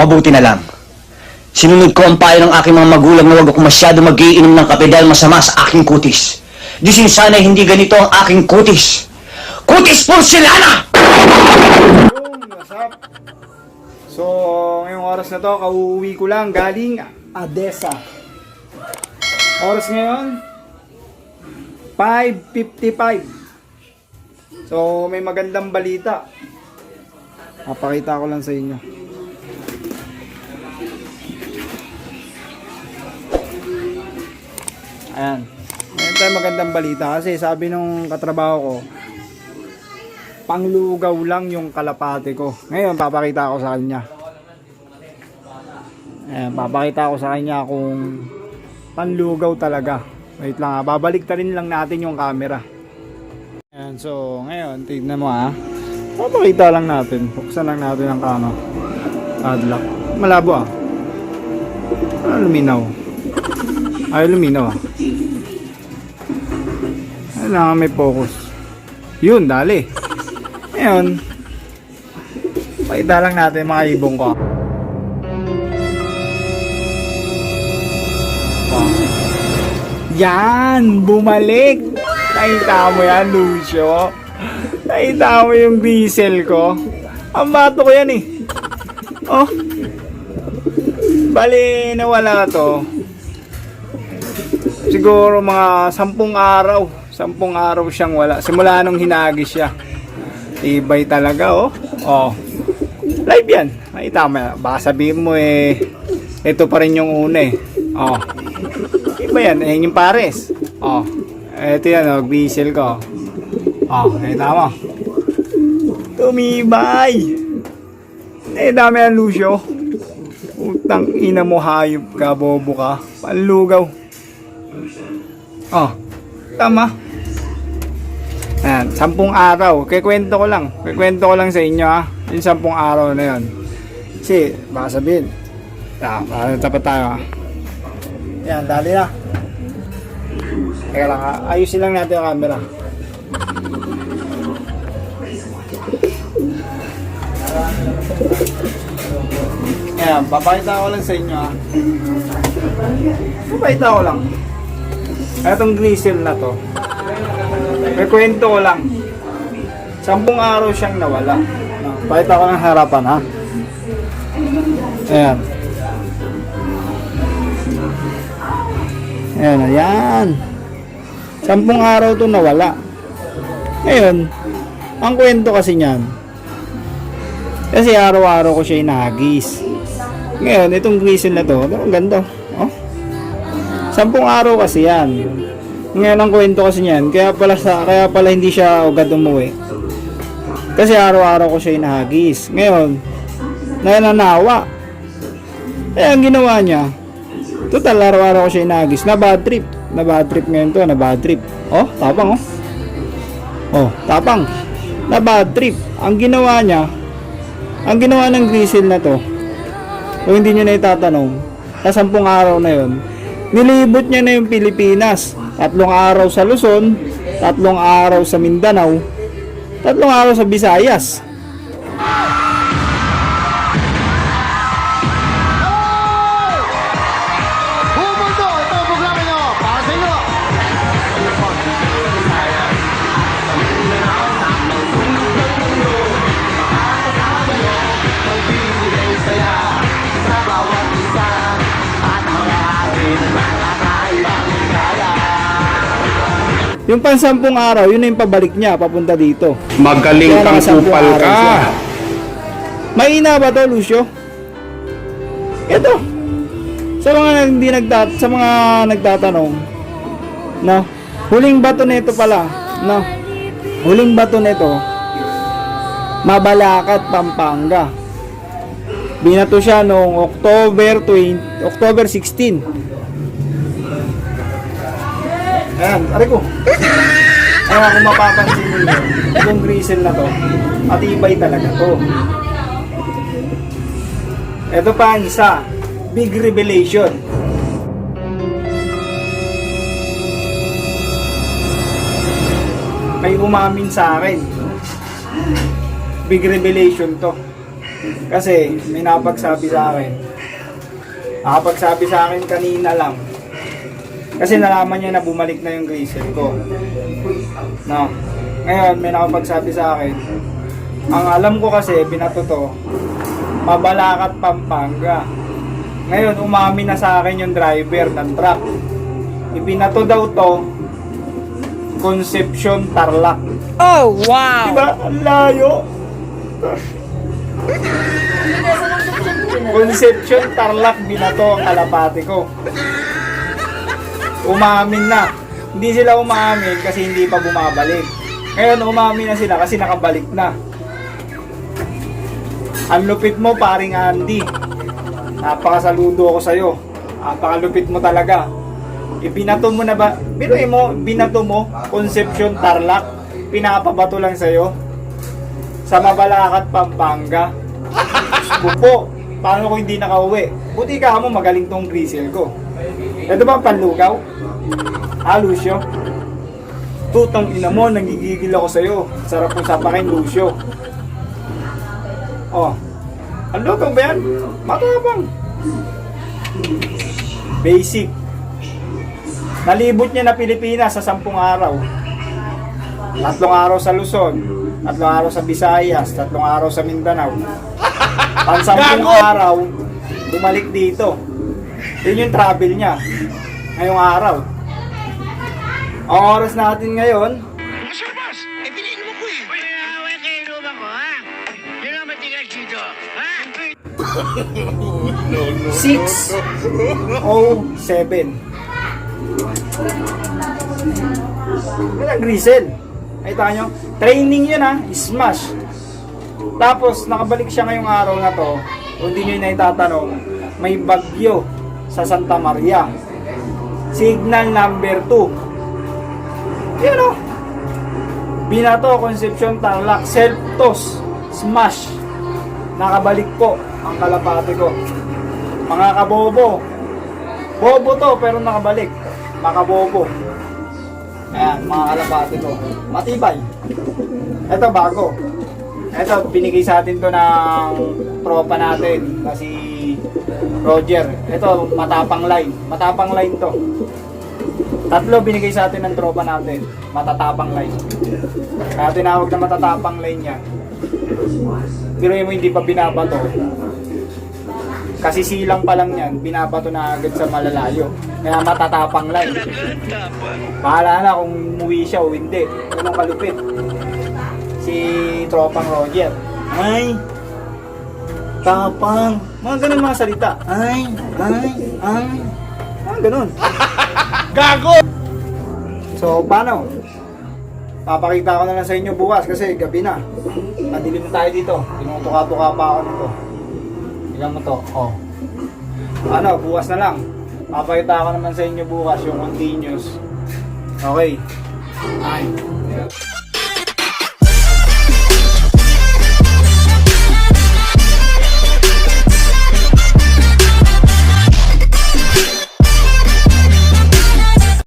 Mabuti na lang. Sinunod ko ang payo ng aking mga magulang na huwag ako masyado mag-iinom ng kape dahil masama sa aking kutis. Disin sana hindi ganito ang aking kutis. Kutis porcelana! What's up? So, ngayong oras na to, kauuwi ko lang galing Adesa. Oras ngayon, 5:55. So, may magandang balita. Papakita ko lang sa inyo. Ayan. Ngayon tayo magandang balita kasi sabi nung katrabaho ko, panglugaw lang yung kalapate ko. Ngayon, papakita ko sa kanya. Ayan, papakita ko sa kanya kung panlugaw talaga. Wait lang ha, babalik ta rin lang natin yung camera. Ayan, so ngayon, tignan mo ha. Papakita lang natin. Buksan lang natin ang kama. Padlock. Malabo ah. Luminaw. Ay, luminaw ah. Kailangan may focus. Yun, dali. Ngayon, pakita lang natin mga ibong ko. Yan! Bumalik! Nakita mo yan, Lucio? Nakita mo yung diesel ko? Ang bato ko yan eh. Oh. Bali, nawala to. Siguro mga 10 araw. 10 araw siyang wala. Simula nung hinagis siya. Ibay talaga oh. Oh. Live yan. Nakita mo yan. Baka sabihin mo eh, ito pa rin yung una eh. Oh. Iba yan. Ayan yung pares. Oh. Ito yan oh. Diesel ko. Oh. Nakita mo. Tumibay. Eh dami yan Lucio. Utang ina mo hayop ka. Bobo ka. Panlugaw. Oh. Tama. Ayan, 10 araw. Kikwento ko lang. Kikwento ko lang sa inyo ha. Yung 10 araw na yun. Kasi, baka sabihin. Tapat tayo ha. Ayan, dali na. Teka lang ha. Ayusin lang natin yung camera. Ayan, papakita ko lang sa inyo ha. Papakita ko lang. Itong grizzle na to. May kwento ko lang. 10 araw siyang nawala. Pakita ko ng harapan ha. Ayan. Ayan, ayan. 10 araw to nawala. Ngayon, ang kwento kasi niyan, kasi araw-araw ko siya inahagis. Ngayon, itong grizzle na to, ang ganda. Oh. 10 araw kasi yan. Ngayon ang kwento kasi niyan, kaya pala hindi siya agad umuwi. Kasi araw-araw ko siya inahagis. Ngayon, nananawa. Kaya ang ginawa niya, total araw-araw ko siya inahagis. Na bad trip. Na bad trip ngayon to, na bad trip. Oh, tapang oh. Oh, tapang. Na bad trip. Ang ginawa niya, ang ginawa ng grizzle na to, kung hindi niyo na itatanong, sa 10 araw na yon, nilibot niya na yung Pilipinas. 3 araw sa Luzon, 3 araw sa Mindanao, 3 araw sa Visayas. Bumundo! Ito ang programa nyo! Para sa inyo! Yung pang 10 araw, yun na yung pabalik niya, papunta dito. Magaling Kaya kang naka 10 kupal araw ka. siya. Mahina ba to, Lucio? Ito. Sa mga nagtatanong, no? Huling bato nito pala, no? Huling bato nito, Mabalacat, Pampanga. Binato siya noong October 16. Ayan, aray ko. Ayan, kung mapapansin nyo, itong grizzle na to, matibay talaga to. Ito pa ang isa, big revelation. May umamin sa akin. Big revelation to. Kasi may nakapagsabi sa akin. Nakapagsabi sa akin kanina lang. Kasi nalaman niya na bumalik na yung grisel ko. No. Ngayon, may nakapagsabi sa akin. Ang alam ko kasi, binato to, Mabalacat, Pampanga. Ngayon, umamin na sa akin yung driver ng truck. Ibinato daw to, Concepcion, Tarlac. Oh, wow! Diba? Ang layo. Concepcion, Tarlac, binato ang kalapati ko. Umamin na. Hindi sila umamin kasi hindi pa bumabalik. Ngayon, umamin na sila kasi nakabalik na. Ang lupit mo, paring Andy. Napakasaludo ako sa'yo. Napakalupit mo talaga. Ibinato mo na ba? Biruin mo, binato mo, Concepcion, Tarlac. Pinapabato lang sa'yo. Sa Mabalacat, Pampanga. Bupo. Paano ko hindi nakauwi? Buti ka mo, magaling tong grisel ko. Ito ba ang panlugaw? Lucio? Tutang ina mo, nagigigil ako sa'yo. Sarap kong sapakin, Lucio. Oh. Ang lugaw ba yan? Matapang. Basic. Nalibot niya na Pilipinas sa 10 araw. 3 araw sa Luzon, 3 araw sa Visayas, 3 araw sa Mindanao. Pang 10 araw, bumalik dito. Yun yung travel niya. Ngayong araw. Ang oras natin ngayon, Sir Boss, eh pininom mo ko eh. Wala kayo inuman ko, ha? Yun ang matigas dito, ha? 6:07. Yan ang grisel. Nakita nyo? Training yun ha, smash. Tapos nakabalik siya ngayong araw na to. Kung di nyo na itatanong, may bagyo sa Santa Maria. Signal number 2. Yan o. Binato, Concepcion, Tarlac, self-toss, smash. Nakabalik po ang kalapate ko. Mga kabobo. Bobo to pero nakabalik. Makabobo. Ayan, mga kalapate ko. Matibay. Ito bago. Ito, binigay sa atin to ng tropa natin na si Roger. Ito, matapang line. Matapang line to. 3 binigay sa atin ng tropa natin. Matatapang line. Kaya tinawag na matatapang line yan. Pero yung hindi pa binabato. Kasi silang pa lang yan, binabato na agad sa malalayo. Kaya matatapang line. Bahala na kung umuwi siya o hindi. Yun ang kalupit. Si tropang Roger. Ay, tapang. Mga ganun mga salita. Ay. Mga ganun. Gago! So, paano? Papakita ko na lang sa inyo bukas kasi gabi na. Nadilim na tayo dito. Tinutuka-tuka pa ako nito. Tignan mo to. Oh. Ano, bukas na lang. Papakita ko naman sa inyo bukas yung continuous. Okay. Ay.